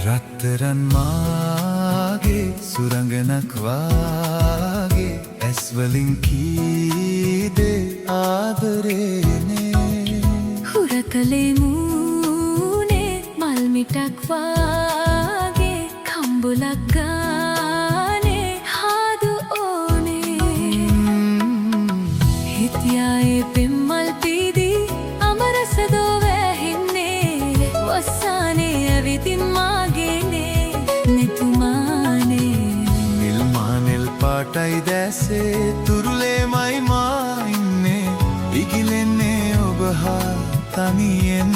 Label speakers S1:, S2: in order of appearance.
S1: රත්තරන් මාගේ සුරංගනක් වාගේ ඇස් වලින් කීදේ ආදරේනේ
S2: හුරතලේ මූනේ මල් මිටක් වාගේ කම්බුලක් ගානේ හාදු ඕනේ හිටියායේ පෙම්මල් පීදී අමරසදෝ වැහින්නේ වස්සානේ ඇවිදින් මාගේනේ නෙතුමානේ
S1: නිල් මානෙල් පාටයි දැසේ තුරුලේමයි මා ඉන්නේ ඉගිලෙන්නේ ඔබ හා තනියෙන්